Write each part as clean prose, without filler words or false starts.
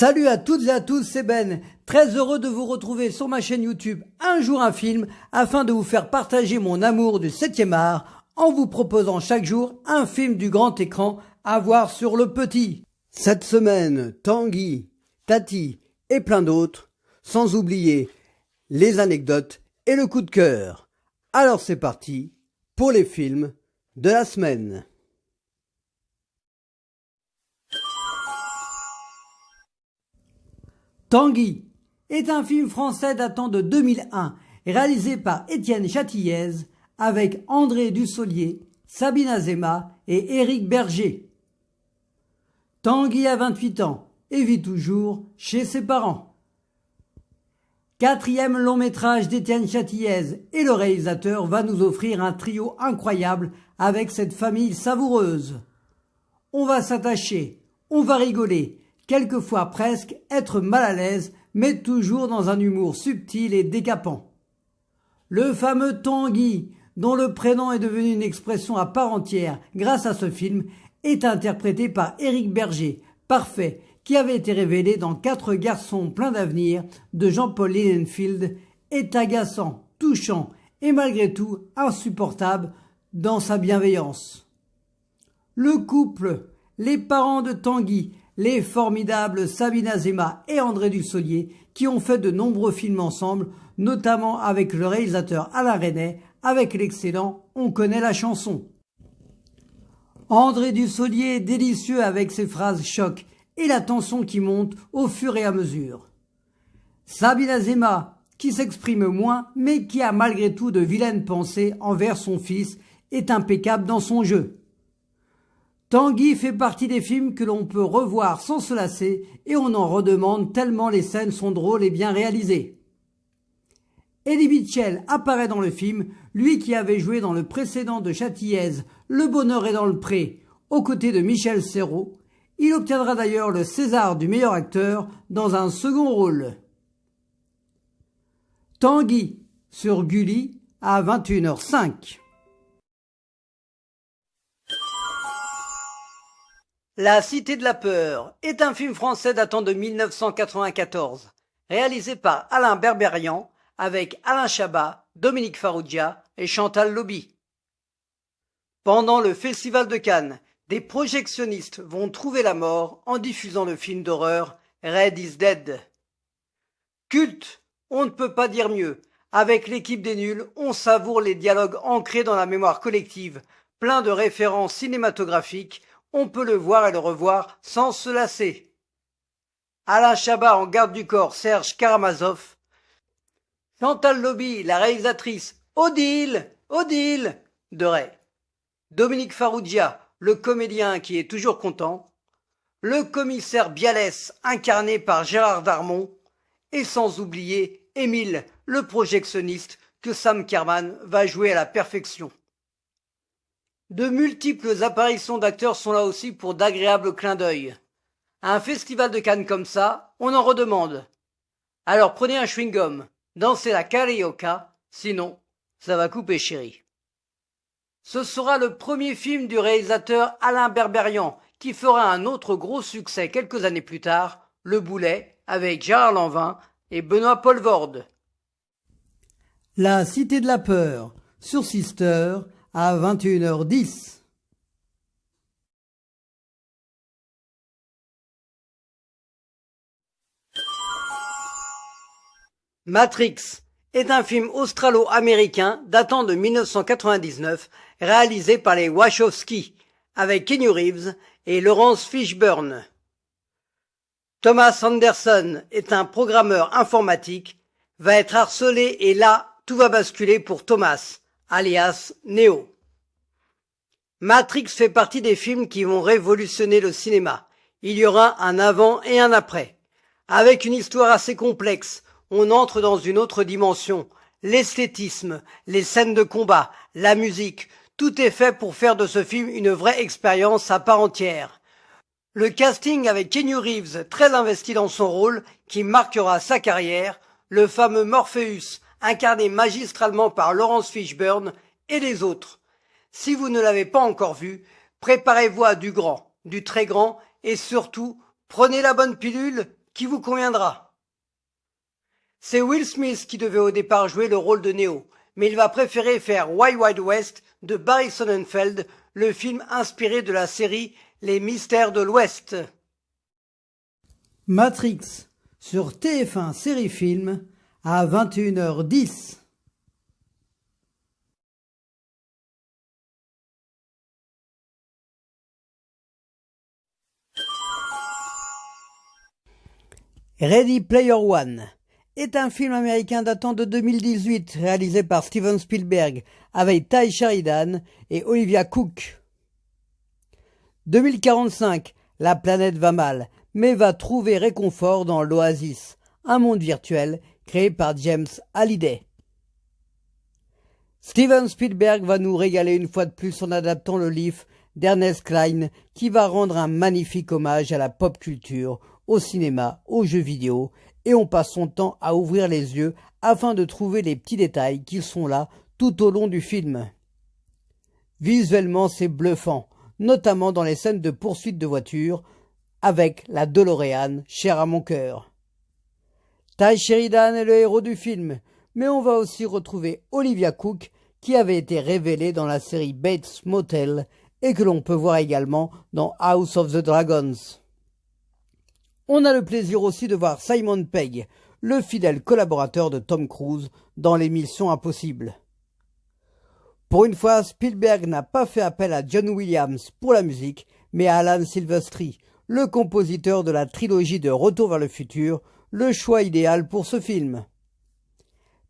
Salut à toutes et à tous, c'est Ben. Très heureux de vous retrouver sur ma chaîne YouTube Un jour un film afin de vous faire partager mon amour du 7e art en vous proposant chaque jour un film du grand écran à voir sur le petit. Cette semaine, Tanguy, Tati et plein d'autres, sans oublier les anecdotes et le coup de cœur. Alors c'est parti pour les films de la semaine. Tanguy est un film français datant de 2001, réalisé par Étienne Châtillaez avec André Dussolier, Sabine Azéma et Éric Berger. Tanguy a 28 ans et vit toujours chez ses parents. Quatrième long métrage d'Étienne Châtillaez et le réalisateur va nous offrir un trio incroyable avec cette famille savoureuse. On va s'attacher, on va rigoler, quelquefois presque être mal à l'aise, mais toujours dans un humour subtil et décapant. Le fameux Tanguy, dont le prénom est devenu une expression à part entière grâce à ce film, est interprété par Éric Berger, parfait, qui avait été révélé dans 4 garçons pleins d'avenir de Jean-Paul Lilienfeld, est agaçant, touchant et malgré tout insupportable dans sa bienveillance. Le couple, les parents de Tanguy, les formidables Sabine Azéma et André Dussolier qui ont fait de nombreux films ensemble, notamment avec le réalisateur Alain Resnais, avec l'excellent On connaît la chanson. André Dussolier est délicieux avec ses phrases choc et la tension qui monte au fur et à mesure. Sabine Azéma, qui s'exprime moins mais qui a malgré tout de vilaines pensées envers son fils, est impeccable dans son jeu. Tanguy fait partie des films que l'on peut revoir sans se lasser et on en redemande tellement les scènes sont drôles et bien réalisées. Elie Mitchell apparaît dans le film, lui qui avait joué dans le précédent de Châtillaez, Le bonheur est dans le pré, aux côtés de Michel Serrault. Il obtiendra d'ailleurs le César du meilleur acteur dans un second rôle. Tanguy sur Gulli à 21h05. La Cité de la Peur est un film français datant de 1994, réalisé par Alain Berberian avec Alain Chabat, Dominique Farrugia et Chantal Lobby. Pendant le Festival de Cannes, des projectionnistes vont trouver la mort en diffusant le film d'horreur Red is Dead. Culte, on ne peut pas dire mieux. Avec l'équipe des nuls, on savoure les dialogues ancrés dans la mémoire collective, plein de références cinématographiques. On peut le voir et le revoir sans se lasser. Alain Chabat en garde du corps Serge Karamazov. Chantal Lobby, la réalisatrice Odile de Ray. Dominique Farrugia, le comédien qui est toujours content. Le commissaire Bialès, incarné par Gérard Darmon. Et sans oublier Émile, le projectionniste que Sam Kerman va jouer à la perfection. De multiples apparitions d'acteurs sont là aussi pour d'agréables clins d'œil. À un festival de Cannes comme ça, on en redemande. Alors prenez un chewing-gum, dansez la carioca, sinon ça va couper chéri. Ce sera le premier film du réalisateur Alain Berberian qui fera un autre gros succès quelques années plus tard, Le Boulet, avec Gérard Lanvin et Benoît Poelvoorde. La Cité de la Peur, sur Sister, à 21h10. Matrix est un film australo-américain datant de 1999, réalisé par les Wachowski, avec Keanu Reeves et Laurence Fishburne. Thomas Anderson est un programmeur informatique, va être harcelé et là, tout va basculer pour Thomas, alias Neo. Matrix fait partie des films qui vont révolutionner le cinéma. Il y aura un avant et un après. Avec une histoire assez complexe, on entre dans une autre dimension. L'esthétisme, les scènes de combat, la musique, tout est fait pour faire de ce film une vraie expérience à part entière. Le casting avec Keanu Reeves, très investi dans son rôle, qui marquera sa carrière, le fameux Morpheus, incarné magistralement par Laurence Fishburne, et les autres. Si vous ne l'avez pas encore vu, préparez-vous à du grand, du très grand, et surtout, prenez la bonne pilule, qui vous conviendra. C'est Will Smith qui devait au départ jouer le rôle de Neo, mais il va préférer faire Wild Wild West de Barry Sonnenfeld, le film inspiré de la série Les Mystères de l'Ouest. Matrix sur TF1 Série Film à 21h10. Ready Player One est un film américain datant de 2018 réalisé par Steven Spielberg avec Ty Sheridan et Olivia Cooke. 2045, la planète va mal, mais va trouver réconfort dans l'Oasis, un monde virtuel créé par James Halliday. Steven Spielberg va nous régaler une fois de plus en adaptant le livre d'Ernest Cline qui va rendre un magnifique hommage à la pop culture, au cinéma, aux jeux vidéo, et on passe son temps à ouvrir les yeux afin de trouver les petits détails qui sont là tout au long du film. Visuellement, c'est bluffant, notamment dans les scènes de poursuite de voiture avec la DeLorean chère à mon cœur. Ty Sheridan est le héros du film, mais on va aussi retrouver Olivia Cooke qui avait été révélée dans la série Bates Motel et que l'on peut voir également dans House of the Dragons. On a le plaisir aussi de voir Simon Pegg, le fidèle collaborateur de Tom Cruise dans les Missions Impossibles. Pour une fois, Spielberg n'a pas fait appel à John Williams pour la musique, mais à Alan Silvestri, le compositeur de la trilogie de Retour vers le futur, le choix idéal pour ce film.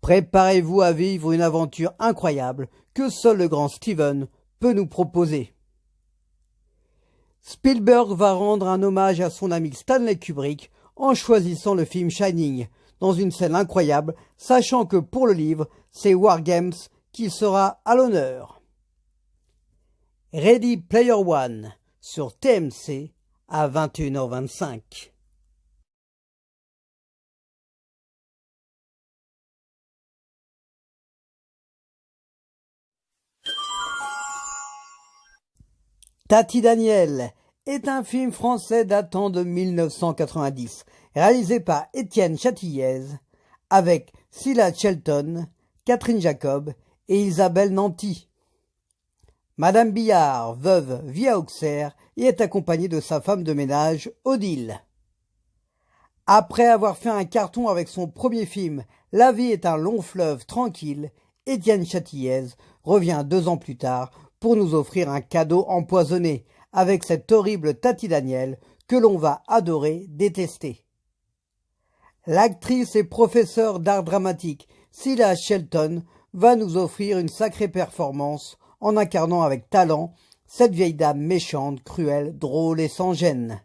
Préparez-vous à vivre une aventure incroyable que seul le grand Steven peut nous proposer. Spielberg va rendre un hommage à son ami Stanley Kubrick en choisissant le film Shining, dans une scène incroyable, sachant que pour le livre, c'est War Games qui sera à l'honneur. Ready Player One sur TMC à 21h25. Tati Daniel est un film français datant de 1990, réalisé par Étienne Châtillez, avec Sylla Shelton, Catherine Jacob et Isabelle Nanty. Madame Billard, veuve, vit à Auxerre et est accompagnée de sa femme de ménage, Odile. Après avoir fait un carton avec son premier film « La vie est un long fleuve tranquille », Étienne Châtillez revient 2 ans plus tard pour nous offrir un cadeau empoisonné avec cette horrible Tati Daniel que l'on va adorer, détester. L'actrice et professeure d'art dramatique Sylla Shelton va nous offrir une sacrée performance en incarnant avec talent cette vieille dame méchante, cruelle, drôle et sans gêne.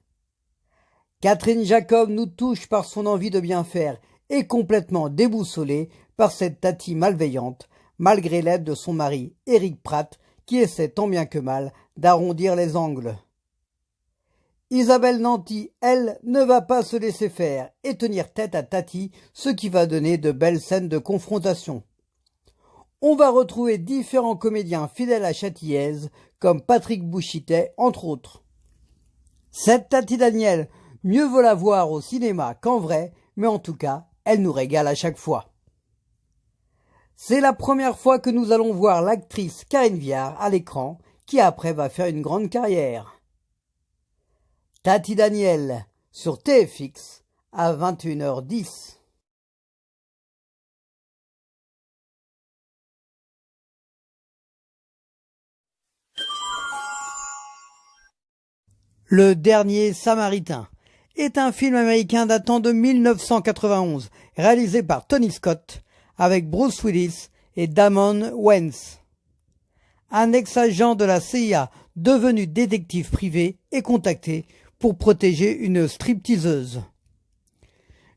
Catherine Jacob nous touche par son envie de bien faire et complètement déboussolée par cette Tati malveillante, malgré l'aide de son mari Éric Pratt, qui essaie tant bien que mal d'arrondir les angles. Isabelle Nanty, elle, ne va pas se laisser faire et tenir tête à Tati, ce qui va donner de belles scènes de confrontation. On va retrouver différents comédiens fidèles à Châtillez, comme Patrick Bouchitet, entre autres. Cette Tati Daniel, mieux vaut la voir au cinéma qu'en vrai, mais en tout cas, elle nous régale à chaque fois. C'est la première fois que nous allons voir l'actrice Karine Viard à l'écran, qui après va faire une grande carrière. Tati Daniel sur TFX à 21h10. Le dernier Samaritain est un film américain datant de 1991, réalisé par Tony Scott, avec Bruce Willis et Damon Wayans. Un ex-agent de la CIA devenu détective privé est contacté pour protéger une stripteaseuse.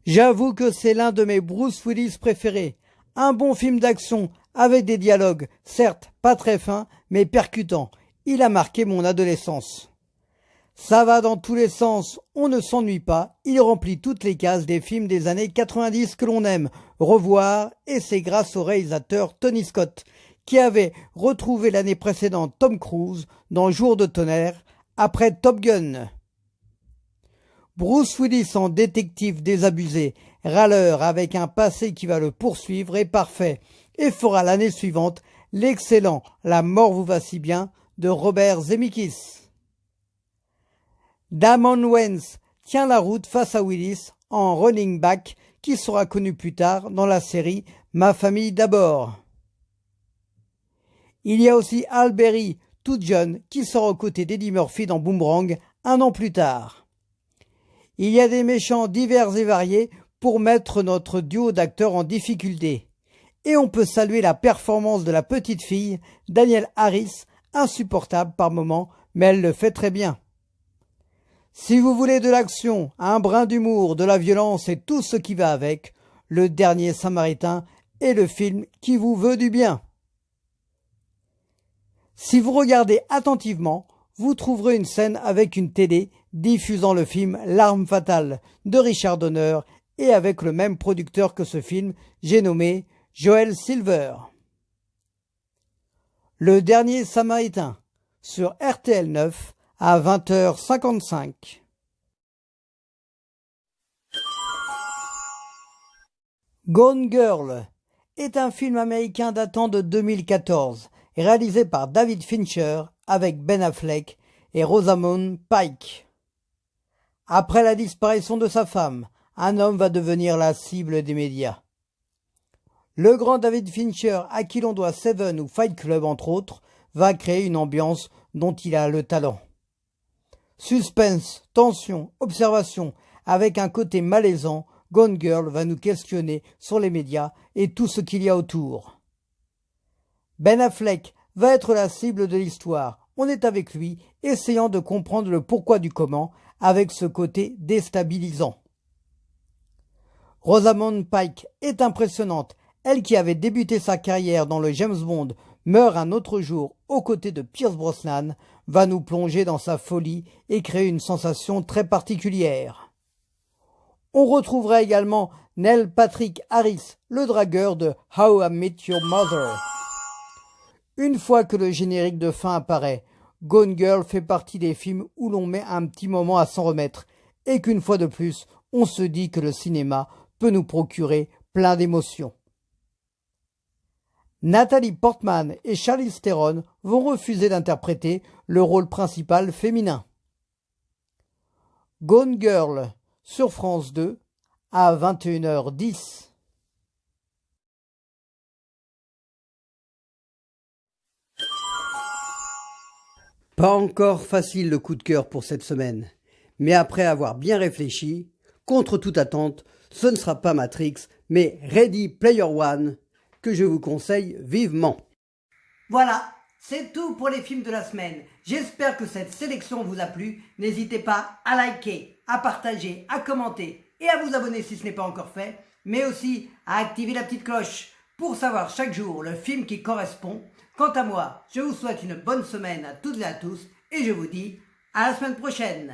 J'avoue que c'est l'un de mes Bruce Willis préférés. Un bon film d'action avec des dialogues, certes pas très fins, mais percutants. Il a marqué mon adolescence. Ça va dans tous les sens, on ne s'ennuie pas, il remplit toutes les cases des films des années 90 que l'on aime revoir, et c'est grâce au réalisateur Tony Scott, qui avait retrouvé l'année précédente Tom Cruise dans Jour de tonnerre, après Top Gun. Bruce Willis en détective désabusé, râleur avec un passé qui va le poursuivre est parfait et fera l'année suivante l'excellent La mort vous va si bien de Robert Zemeckis. Damon Wayans tient la route face à Willis en running back qui sera connu plus tard dans la série Ma famille d'abord. Il y a aussi Al Berry, toute jeune, qui sera aux côtés d'Eddie Murphy dans Boomerang un an plus tard. Il y a des méchants divers et variés pour mettre notre duo d'acteurs en difficulté. Et on peut saluer la performance de la petite fille, Danielle Harris, insupportable par moments, mais elle le fait très bien. Si vous voulez de l'action, un brin d'humour, de la violence et tout ce qui va avec, Le Dernier Samaritain est le film qui vous veut du bien. Si vous regardez attentivement, vous trouverez une scène avec une télé diffusant le film L'Arme fatale de Richard Donner et avec le même producteur que ce film, j'ai nommé Joel Silver. Le Dernier Samaritain sur RTL 9 à 20h55. Gone Girl est un film américain datant de 2014, réalisé par David Fincher avec Ben Affleck et Rosamund Pike. Après la disparition de sa femme, un homme va devenir la cible des médias. Le grand David Fincher, à qui l'on doit Seven ou Fight Club entre autres, va créer une ambiance dont il a le talent. Suspense, tension, observation, avec un côté malaisant, Gone Girl va nous questionner sur les médias et tout ce qu'il y a autour. Ben Affleck va être la cible de l'histoire. On est avec lui, essayant de comprendre le pourquoi du comment, avec ce côté déstabilisant. Rosamund Pike est impressionnante. Elle qui avait débuté sa carrière dans le James Bond meurt un autre jour aux côtés de Pierce Brosnan, va nous plonger dans sa folie et créer une sensation très particulière. On retrouvera également Neil Patrick Harris, le dragueur de How I Met Your Mother. Une fois que le générique de fin apparaît, Gone Girl fait partie des films où l'on met un petit moment à s'en remettre et qu'une fois de plus, on se dit que le cinéma peut nous procurer plein d'émotions. Nathalie Portman et Charlize Theron vont refuser d'interpréter le rôle principal féminin. Gone Girl sur France 2 à 21h10. Pas encore facile le coup de cœur pour cette semaine, mais après avoir bien réfléchi, contre toute attente, ce ne sera pas Matrix, mais Ready Player One, que je vous conseille vivement. Voilà, c'est tout pour les films de la semaine. J'espère que cette sélection vous a plu. N'hésitez pas à liker, à partager, à commenter et à vous abonner si ce n'est pas encore fait, mais aussi à activer la petite cloche pour savoir chaque jour le film qui correspond. Quant à moi, je vous souhaite une bonne semaine à toutes et à tous et je vous dis à la semaine prochaine.